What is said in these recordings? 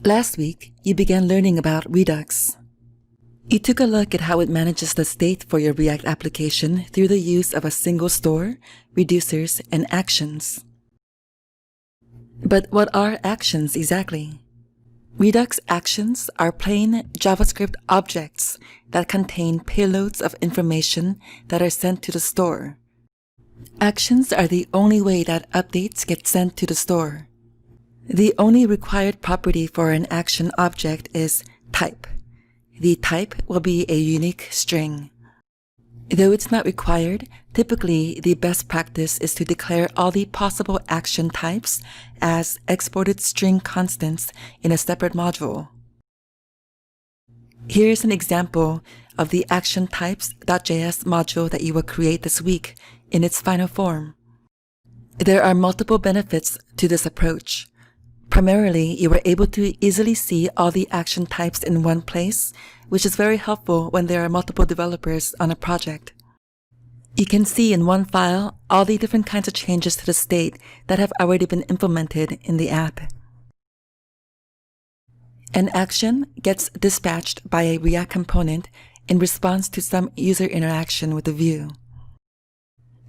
Last week, you began learning about Redux. You took a look at how it manages the state for your React application through the use of a single store, reducers, and actions. But what are actions exactly? Redux actions are plain JavaScript objects that contain payloads of information that are sent to the store. Actions are the only way that updates get sent to the store. The only required property for an action object is type. The type will be a unique string. Though it's not required, typically the best practice is to declare all the possible action types as exported string constants in a separate module. Here's an example of the action types.js module that you will create this week in its final form. There are multiple benefits to this approach. Primarily, you are able to easily see all the action types in one place, which is very helpful when there are multiple developers on a project. You can see in one file all the different kinds of changes to the state that have already been implemented in the app. An action gets dispatched by a React component in response to some user interaction with the view.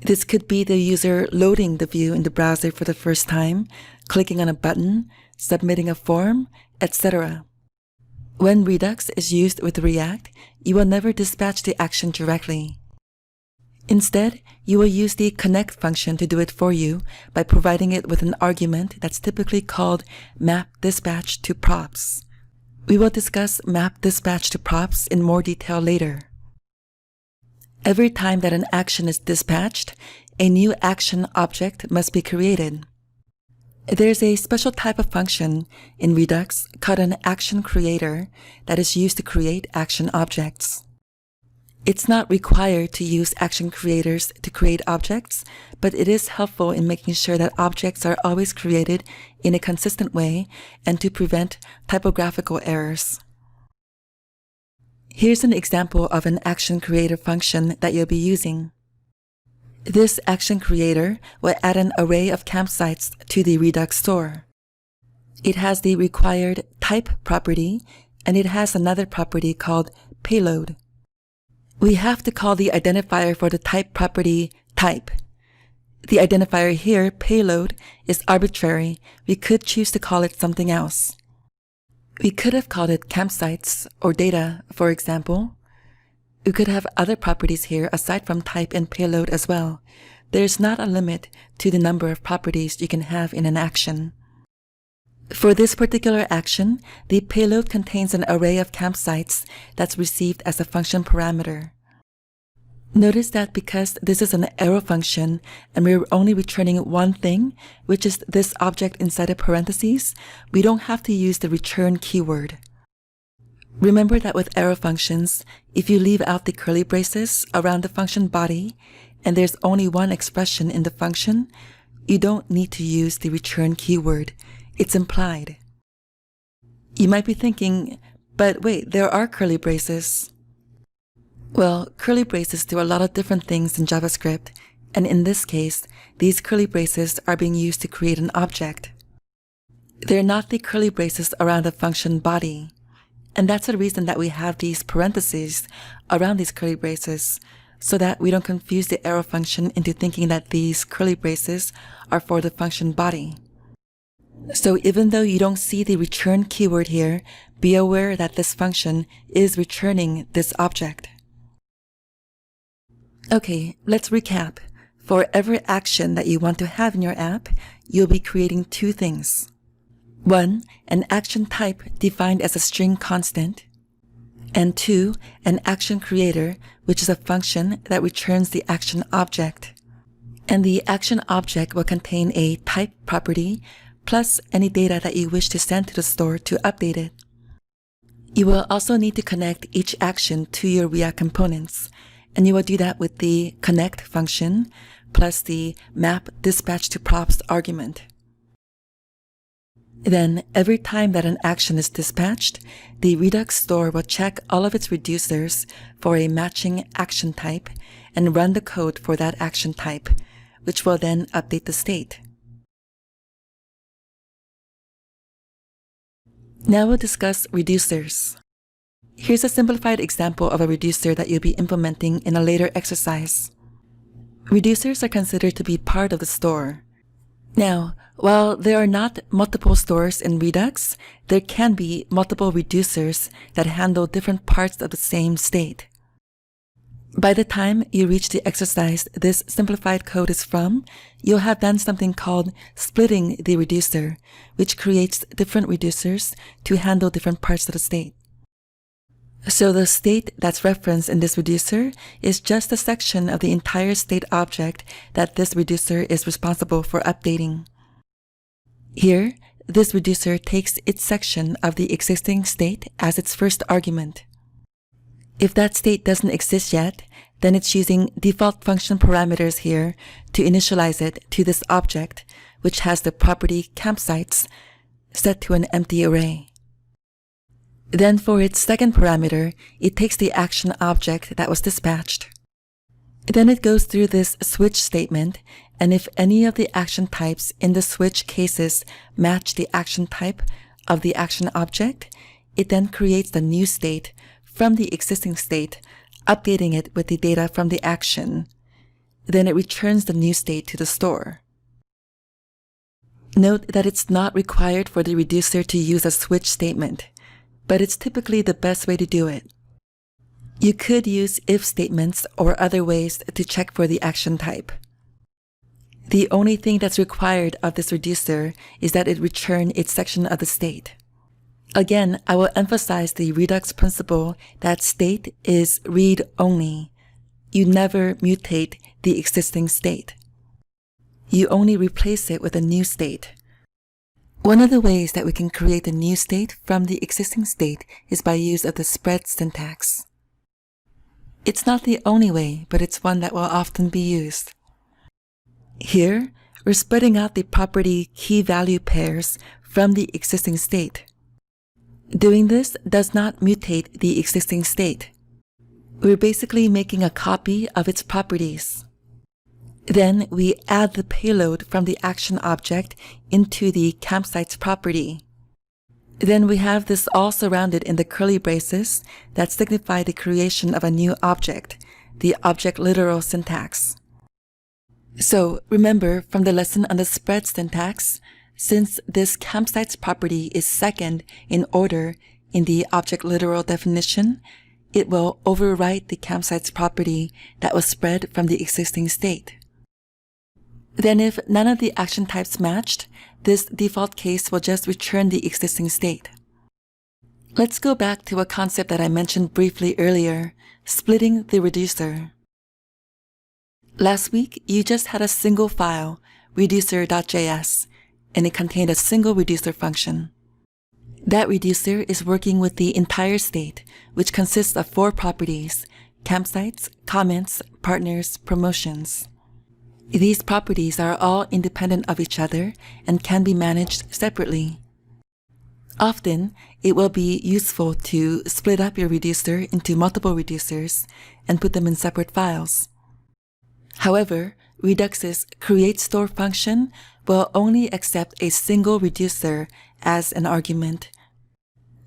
This could be the user loading the view in the browser for the first time, clicking on a button, submitting a form, etc. When Redux is used with React, you will never dispatch the action directly. Instead, you will use the connect function to do it for you by providing it with an argument that's typically called map_dispatch to props. We will discuss map_dispatch to props in more detail later. Every time that an action is dispatched, a new action object must be created. There's a special type of function in Redux called an action creator that is used to create action objects. It's not required to use action creators to create objects, but it is helpful in making sure that objects are always created in a consistent way and to prevent typographical errors. Here's an example of an action creator function that you'll be using. This action creator will add an array of campsites to the Redux store. It has the required type property, and it has another property called payload. We have to call the identifier for the type property type. The identifier here, payload, is arbitrary. We could choose to call it something else. We could have called it campsites or data, for example. We could have other properties here aside from type and payload as well. There's not a limit to the number of properties you can have in an action. For this particular action, the payload contains an array of campsites that's received as a function parameter. Notice that because this is an arrow function and we're only returning one thing, which is this object inside of parentheses, we don't have to use the return keyword. Remember that with arrow functions, if you leave out the curly braces around the function body and there's only one expression in the function, you don't need to use the return keyword. It's implied. You might be thinking, but wait, there are curly braces. Well, curly braces do a lot of different things in JavaScript, and in this case, these curly braces are being used to create an object. They're not the curly braces around the function body, and that's the reason that we have these parentheses around these curly braces, so that we don't confuse the arrow function into thinking that these curly braces are for the function body. So even though you don't see the return keyword here, be aware that this function is returning this object. Okay, let's recap. For every action that you want to have in your app, you'll be creating two things. One, an action type defined as a string constant. And two, an action creator, which is a function that returns the action object. And the action object will contain a type property plus any data that you wish to send to the store to update it. You will also need to connect each action to your React components, and you will do that with the connect function plus the map_dispatch to props argument. Then, every time that an action is dispatched, the Redux store will check all of its reducers for a matching action type and run the code for that action type, which will then update the state. Now we'll discuss reducers. Here's a simplified example of a reducer that you'll be implementing in a later exercise. Reducers are considered to be part of the store. Now, while there are not multiple stores in Redux, there can be multiple reducers that handle different parts of the same state. By the time you reach the exercise this simplified code is from, you'll have done something called splitting the reducer, which creates different reducers to handle different parts of the state. So the state that's referenced in this reducer is just a section of the entire state object that this reducer is responsible for updating. Here, this reducer takes its section of the existing state as its first argument. If that state doesn't exist yet, then it's using default function parameters here to initialize it to this object, which has the property campsites set to an empty array. Then for its second parameter, it takes the action object that was dispatched. Then it goes through this switch statement, and if any of the action types in the switch cases match the action type of the action object, it then creates the new state from the existing state, updating it with the data from the action. Then it returns the new state to the store. Note that it's not required for the reducer to use a switch statement, but it's typically the best way to do it. You could use if statements or other ways to check for the action type. The only thing that's required of this reducer is that it return its section of the state. Again, I will emphasize the Redux principle that state is read-only. You never mutate the existing state. You only replace it with a new state. One of the ways that we can create a new state from the existing state is by use of the spread syntax. It's not the only way, but it's one that will often be used. Here, we're spreading out the property key-value pairs from the existing state. Doing this does not mutate the existing state. We're basically making a copy of its properties. Then we add the payload from the action object into the campsites property. Then we have this all surrounded in the curly braces that signify the creation of a new object, the object literal syntax. So remember from the lesson on the spread syntax, since this campsites property is second in order in the object literal definition, it will overwrite the campsites property that was spread from the existing state. Then if none of the action types matched, this default case will just return the existing state. Let's go back to a concept that I mentioned briefly earlier, splitting the reducer. Last week, you just had a single file, reducer.js, and it contained a single reducer function. That reducer is working with the entire state, which consists of 4 properties: campsites, comments, partners, promotions. These properties are all independent of each other and can be managed separately. Often, it will be useful to split up your reducer into multiple reducers and put them in separate files. However, Redux's createStore function will only accept a single reducer as an argument.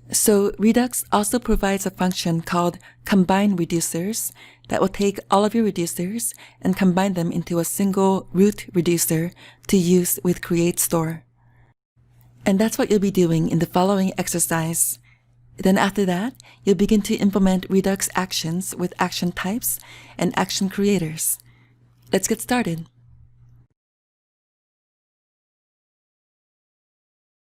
So Redux also provides a function called combine reducers that will take all of your reducers and combine them into a single root reducer to use with createStore. And that's what you'll be doing in the following exercise. Then after that, you'll begin to implement Redux actions with action types and action creators. Let's get started.